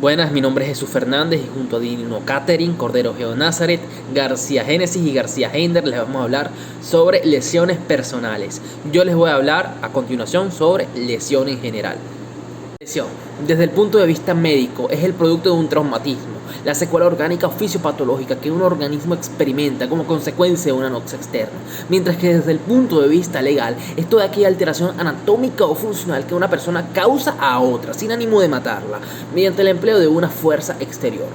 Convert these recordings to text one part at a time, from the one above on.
Buenas, mi nombre es Jesús Fernández y junto a Dino Catherine, Cordero Geo Nazaret, García Génesis y García Hender les vamos a hablar sobre lesiones personales. Yo les voy a hablar a continuación sobre lesión en general. Lesión, desde el punto de vista médico, es el producto de un traumatismo, la secuela orgánica o fisiopatológica que un organismo experimenta como consecuencia de una noxa externa, mientras que desde el punto de vista legal es toda aquella alteración anatómica o funcional que una persona causa a otra, sin ánimo de matarla, mediante el empleo de una fuerza exterior.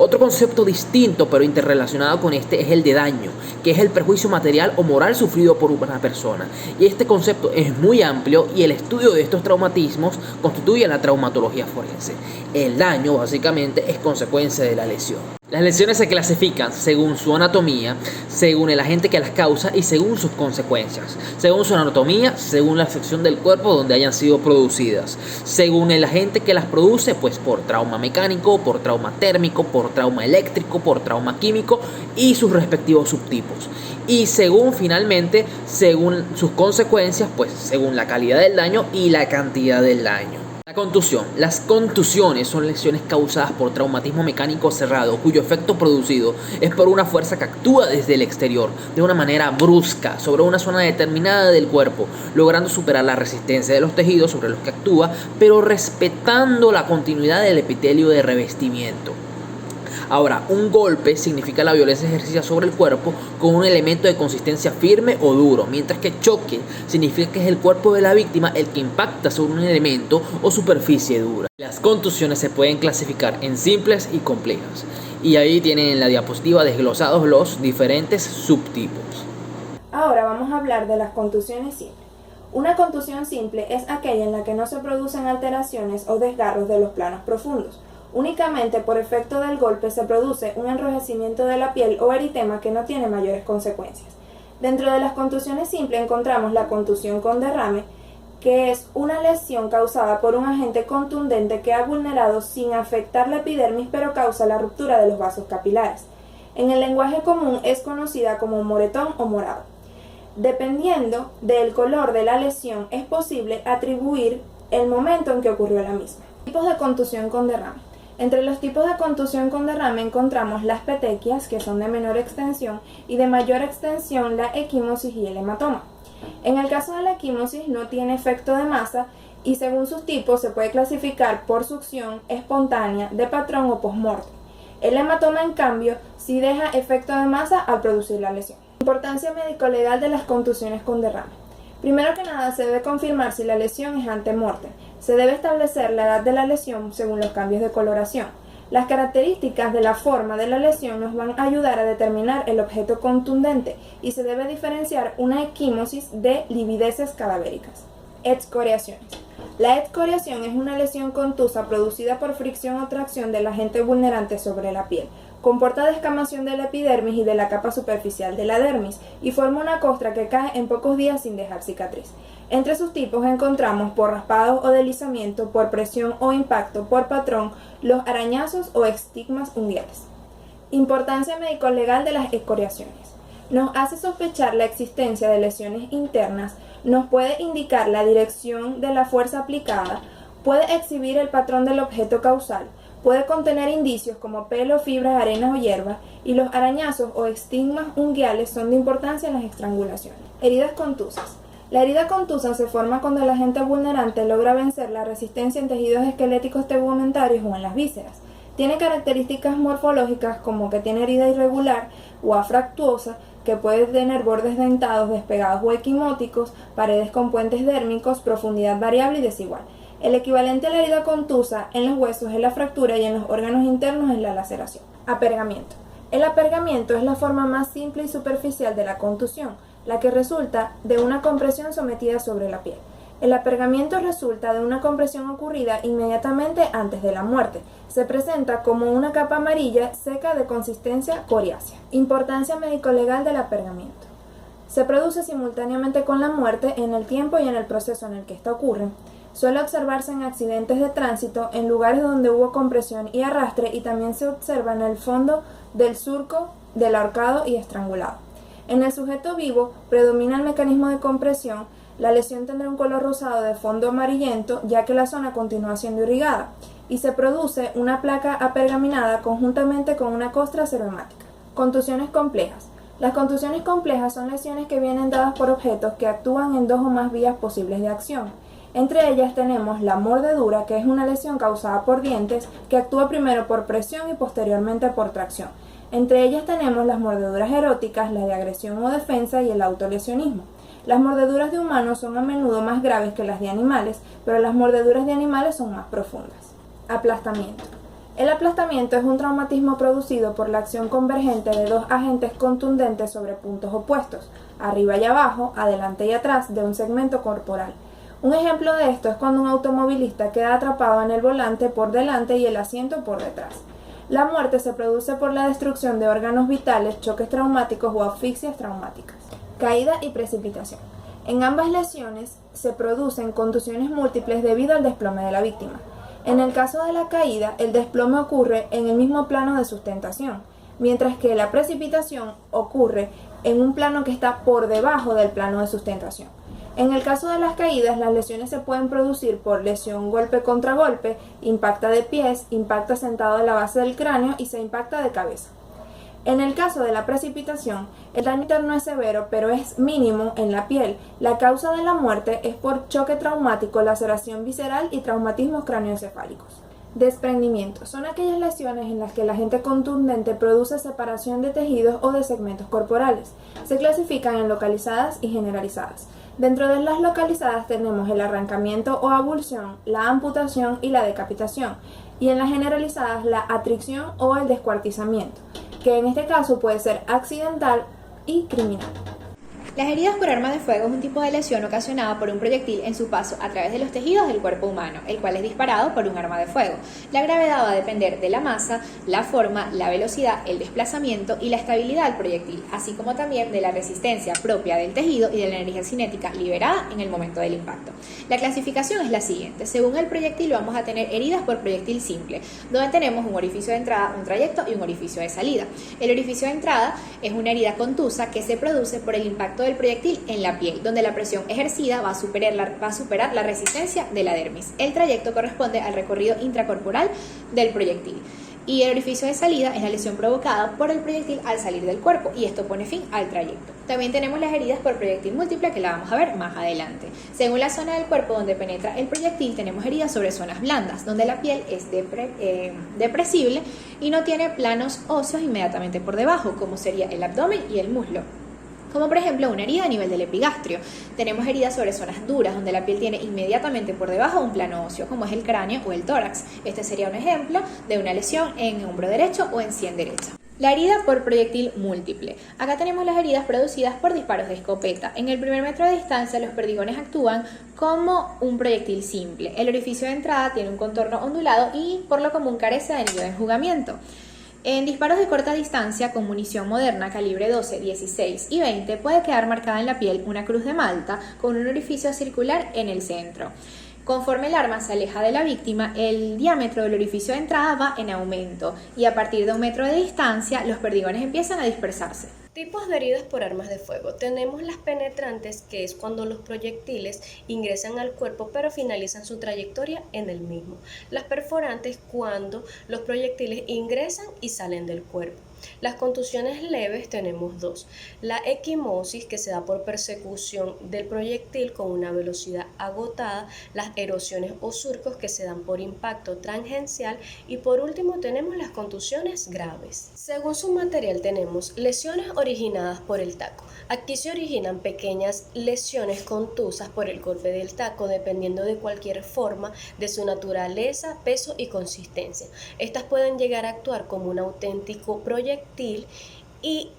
Otro concepto distinto pero interrelacionado con este es el de daño, que es el perjuicio material o moral sufrido por una persona. Y este concepto es muy amplio y el estudio de estos traumatismos constituye la traumatología forense. El daño básicamente es consecuencia de la lesión. Las lesiones se clasifican según su anatomía, según el agente que las causa y según sus consecuencias. Según su anatomía, según la sección del cuerpo donde hayan sido producidas. Según el agente que las produce, pues por trauma mecánico, por trauma térmico, por trauma eléctrico, por trauma químico y sus respectivos subtipos. Y según finalmente, según sus consecuencias, pues según la calidad del daño y la cantidad del daño. La contusión. Las contusiones son lesiones causadas por traumatismo mecánico cerrado, cuyo efecto producido es por una fuerza que actúa desde el exterior, de una manera brusca, sobre una zona determinada del cuerpo, logrando superar la resistencia de los tejidos sobre los que actúa, pero respetando la continuidad del epitelio de revestimiento. Ahora, un golpe significa la violencia ejercida sobre el cuerpo con un elemento de consistencia firme o duro, mientras que choque significa que es el cuerpo de la víctima el que impacta sobre un elemento o superficie dura. Las contusiones se pueden clasificar en simples y complejas, y ahí tienen en la diapositiva desglosados los diferentes subtipos. Ahora vamos a hablar de las contusiones simples. Una contusión simple es aquella en la que no se producen alteraciones o desgarros de los planos profundos. Únicamente por efecto del golpe se produce un enrojecimiento de la piel o eritema que no tiene mayores consecuencias. Dentro de las contusiones simples encontramos la contusión con derrame, que es una lesión causada por un agente contundente que ha vulnerado sin afectar la epidermis pero causa la ruptura de los vasos capilares. En el lenguaje común es conocida como moretón o morado. Dependiendo del color de la lesión es posible atribuir el momento en que ocurrió la misma. Tipos de contusión con derrame. Entre los tipos de contusión con derrame encontramos las petequias, que son de menor extensión, y de mayor extensión la equimosis y el hematoma. En el caso de la equimosis no tiene efecto de masa y según sus tipos se puede clasificar por succión, espontánea, de patrón o post-mortem. El hematoma, en cambio, sí deja efecto de masa al producir la lesión. Importancia médico-legal de las contusiones con derrame. Primero que nada, se debe confirmar si la lesión es ante-mortem. Se debe establecer la edad de la lesión según los cambios de coloración. Las características de la forma de la lesión nos van a ayudar a determinar el objeto contundente y se debe diferenciar una equimosis de livideces cadavéricas. Excoriaciones. La excoriación es una lesión contusa producida por fricción o tracción del agente vulnerante sobre la piel. Comporta descamación de la epidermis y de la capa superficial de la dermis y forma una costra que cae en pocos días sin dejar cicatriz. Entre sus tipos encontramos por raspado o deslizamiento, por presión o impacto, por patrón, los arañazos o estigmas unguiales. Importancia médico-legal de las excoriaciones. Nos hace sospechar la existencia de lesiones internas, nos puede indicar la dirección de la fuerza aplicada, puede exhibir el patrón del objeto causal, puede contener indicios como pelo, fibras, arenas o hierbas, y los arañazos o estigmas unguiales son de importancia en las estrangulaciones. Heridas contusas. La herida contusa se forma cuando el agente vulnerante logra vencer la resistencia en tejidos esqueléticos tegumentarios o en las vísceras. Tiene características morfológicas como que tiene herida irregular o afractuosa, que puede tener bordes dentados, despegados o equimóticos, paredes con puentes dérmicos, profundidad variable y desigual. El equivalente a la herida contusa en los huesos es la fractura y en los órganos internos es la laceración. Apergamiento. El apergamiento es la forma más simple y superficial de la contusión, la que resulta de una compresión sometida sobre la piel. El apergamiento resulta de una compresión ocurrida inmediatamente antes de la muerte. Se presenta como una capa amarilla seca de consistencia coriácea. Importancia médico-legal del apergamiento. Se produce simultáneamente con la muerte en el tiempo y en el proceso en el que ésta ocurre. Suele observarse en accidentes de tránsito, en lugares donde hubo compresión y arrastre, y también se observa en el fondo del surco del ahorcado y estrangulado. En el sujeto vivo predomina el mecanismo de compresión, La lesión tendrá un color rosado de fondo amarillento, ya que la zona continúa siendo irrigada, y se produce una placa apergaminada conjuntamente con una costra serohemática. Contusiones complejas. Las contusiones complejas son lesiones que vienen dadas por objetos que actúan en dos o más vías posibles de acción. Entre ellas tenemos la mordedura, que es una lesión causada por dientes que actúa primero por presión y posteriormente por tracción. Entre ellas tenemos las mordeduras eróticas, las de agresión o defensa y el autolesionismo. Las mordeduras de humanos son a menudo más graves que las de animales, pero las mordeduras de animales son más profundas. Aplastamiento. El aplastamiento es un traumatismo producido por la acción convergente de dos agentes contundentes sobre puntos opuestos, arriba y abajo, adelante y atrás, de un segmento corporal. Un ejemplo de esto es cuando un automovilista queda atrapado en el volante por delante y el asiento por detrás. La muerte se produce por la destrucción de órganos vitales, choques traumáticos o asfixias traumáticas. Caída y precipitación. En ambas lesiones se producen contusiones múltiples debido al desplome de la víctima. En el caso de la caída, el desplome ocurre en el mismo plano de sustentación, mientras que la precipitación ocurre en un plano que está por debajo del plano de sustentación. En el caso de las caídas, las lesiones se pueden producir por lesión golpe contra golpe, impacta de pies, impacta sentado en la base del cráneo y se impacta de cabeza. En el caso de la precipitación, el daño interno es severo, pero es mínimo en la piel. La causa de la muerte es por choque traumático, laceración visceral y traumatismos cráneoencefálicos. Desprendimiento. Son aquellas lesiones en las que el agente contundente produce separación de tejidos o de segmentos corporales. Se clasifican en localizadas y generalizadas. Dentro de las localizadas tenemos el arrancamiento o abulsión, la amputación y la decapitación, y en las generalizadas la atricción o el descuartizamiento, que en este caso puede ser accidental y criminal. Las heridas por arma de fuego es un tipo de lesión ocasionada por un proyectil en su paso a través de los tejidos del cuerpo humano, el cual es disparado por un arma de fuego. La gravedad va a depender de la masa, la forma, la velocidad, el desplazamiento y la estabilidad del proyectil, así como también de la resistencia propia del tejido y de la energía cinética liberada en el momento del impacto. La clasificación es la siguiente. Según el proyectil vamos a tener heridas por proyectil simple, donde tenemos un orificio de entrada, un trayecto y un orificio de salida. El orificio de entrada es una herida contusa que se produce por el impacto del proyectil en la piel, donde la presión ejercida va a superar la resistencia de la dermis. El trayecto corresponde al recorrido intracorporal del proyectil. Y el orificio de salida es la lesión provocada por el proyectil al salir del cuerpo, y esto pone fin al trayecto. También tenemos las heridas por proyectil múltiple, que la vamos a ver más adelante. Según la zona del cuerpo donde penetra el proyectil, tenemos heridas sobre zonas blandas, donde la piel es depresible y no tiene planos óseos inmediatamente por debajo, como sería el abdomen y el muslo. Como por ejemplo una herida a nivel del epigastrio. Tenemos heridas sobre zonas duras, donde la piel tiene inmediatamente por debajo un plano óseo, como es el cráneo o el tórax. Este sería un ejemplo de una lesión en hombro derecho o en sien derecha. La herida por proyectil múltiple. Acá tenemos las heridas producidas por disparos de escopeta. En el primer metro de distancia, los perdigones actúan como un proyectil simple. El orificio de entrada tiene un contorno ondulado y por lo común carece de anillo de enjugamiento. En disparos de corta distancia con munición moderna calibre 12, 16 y 20 puede quedar marcada en la piel una cruz de Malta con un orificio circular en el centro. Conforme el arma se aleja de la víctima, el diámetro del orificio de entrada va en aumento y a partir de 1 metro de distancia los perdigones empiezan a dispersarse. Tipos de heridas por armas de fuego. Tenemos las penetrantes, que es cuando los proyectiles ingresan al cuerpo pero finalizan su trayectoria en el mismo. Las perforantes, cuando los proyectiles ingresan y salen del cuerpo. Las contusiones leves tenemos dos. La equimosis, que se da por persecución del proyectil con una velocidad agotada. Las erosiones o surcos, que se dan por impacto tangencial. Y por último tenemos las contusiones graves. Según su material tenemos lesiones originadas por el taco. Aquí se originan pequeñas lesiones contusas por el golpe del taco, dependiendo de cualquier forma de su naturaleza, peso y consistencia. Estas pueden llegar a actuar como un auténtico proyectil y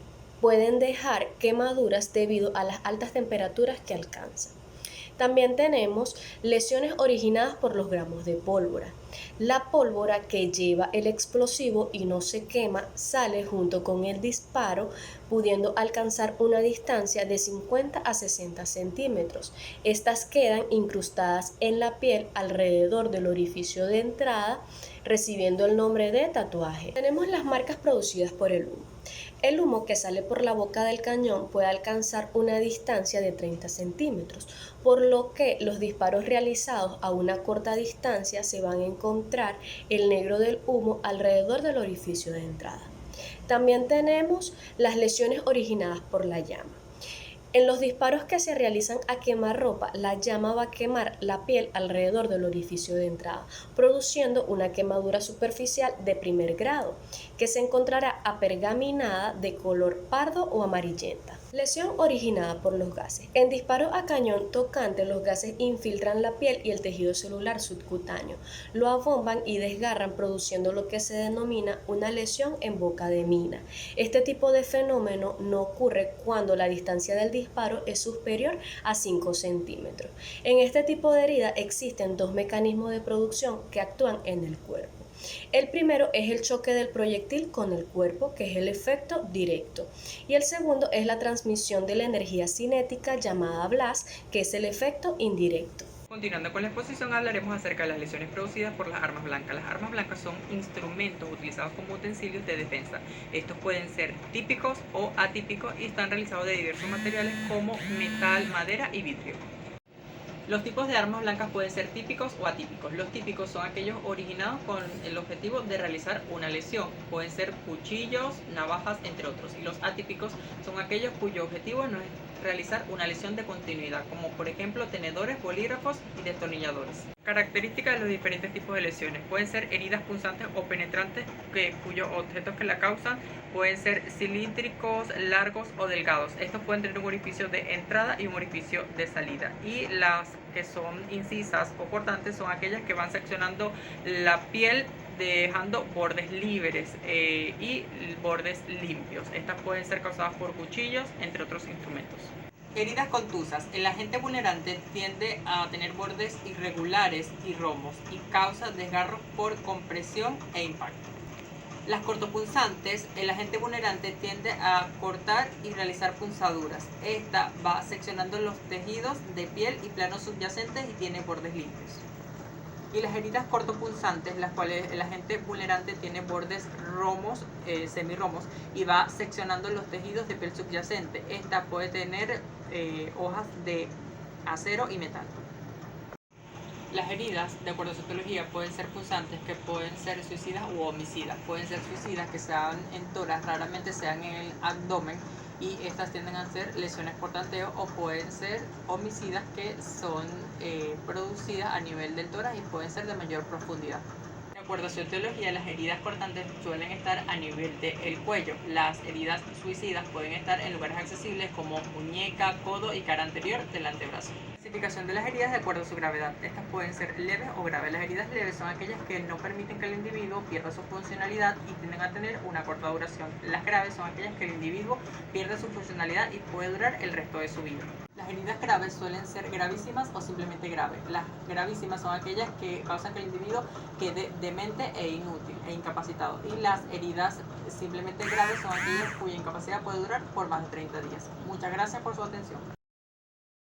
pueden dejar quemaduras debido a las altas temperaturas que alcanzan. También tenemos lesiones originadas por los gramos de pólvora. La pólvora que lleva el explosivo y no se quema sale junto con el disparo, pudiendo alcanzar una distancia de 50 a 60 centímetros. Estas quedan incrustadas en la piel alrededor del orificio de entrada, recibiendo el nombre de tatuaje. Tenemos las marcas producidas por el humo. El humo que sale por la boca del cañón puede alcanzar una distancia de 30 centímetros, por lo que los disparos realizados a una corta distancia se van a encontrar el negro del humo alrededor del orificio de entrada. También tenemos las lesiones originadas por la llama. En los disparos que se realizan a quemarropa, la llama va a quemar la piel alrededor del orificio de entrada, produciendo una quemadura superficial de primer grado, que se encontrará apergaminada de color pardo o amarillenta. Lesión originada por los gases. En disparo a cañón tocante, los gases infiltran la piel y el tejido celular subcutáneo, lo abomban y desgarran, produciendo lo que se denomina una lesión en boca de mina. Este tipo de fenómeno no ocurre cuando la distancia del disparo es superior a 5 centímetros. En este tipo de herida existen dos mecanismos de producción que actúan en el cuerpo. El primero es el choque del proyectil con el cuerpo, que es el efecto directo, y el segundo es la transmisión de la energía cinética llamada blast, que es el efecto indirecto. Continuando con la exposición, hablaremos acerca de las lesiones producidas por las armas blancas. Las armas blancas son instrumentos utilizados como utensilios de defensa. Estos pueden ser típicos o atípicos y están realizados de diversos materiales como metal, madera y vidrio. Los tipos de armas blancas pueden ser típicos o atípicos. Los típicos son aquellos originados con el objetivo de realizar una lesión. Pueden ser cuchillos, navajas, entre otros. Y los atípicos son aquellos cuyo objetivo no es realizar una lesión de continuidad, como por ejemplo tenedores, bolígrafos y destornilladores. Características de los diferentes tipos de lesiones. Pueden ser heridas punzantes o penetrantes cuyos objetos que la causan pueden ser cilíndricos, largos o delgados. Estos pueden tener un orificio de entrada y un orificio de salida. Y las que son incisas o cortantes son aquellas que van seccionando la piel dejando bordes libres y bordes limpios. Estas pueden ser causadas por cuchillos, entre otros instrumentos. Heridas contusas. El agente vulnerante tiende a tener bordes irregulares y rombos y causa desgarros por compresión e impacto. Las cortopunzantes, el agente vulnerante tiende a cortar y realizar punzaduras. Esta va seccionando los tejidos de piel y planos subyacentes y tiene bordes limpios. Y las heridas cortopunzantes, las cuales el agente vulnerante tiene bordes romos, semirromos, y va seccionando los tejidos de piel subyacente. Esta puede tener hojas de acero y metal. Las heridas, de acuerdo a su etiología, pueden ser punzantes, que pueden ser suicidas u homicidas. Pueden ser suicidas que sean en tórax, raramente sean en el abdomen, y estas tienden a ser lesiones por tanteo, o pueden ser homicidas que son producidas a nivel del tórax y pueden ser de mayor profundidad. De acuerdo a su etiología, las heridas cortantes suelen estar a nivel del cuello. Las heridas suicidas pueden estar en lugares accesibles como muñeca, codo y cara anterior del antebrazo. Clasificación de las heridas de acuerdo a su gravedad. Estas pueden ser leves o graves. Las heridas leves son aquellas que no permiten que el individuo pierda su funcionalidad y tienden a tener una corta duración. Las graves son aquellas que el individuo pierde su funcionalidad y puede durar el resto de su vida. Las heridas graves suelen ser gravísimas o simplemente graves. Las gravísimas son aquellas que causan que el individuo quede demente e inútil e incapacitado. Y las heridas simplemente graves son aquellas cuya incapacidad puede durar por más de 30 días. Muchas gracias por su atención.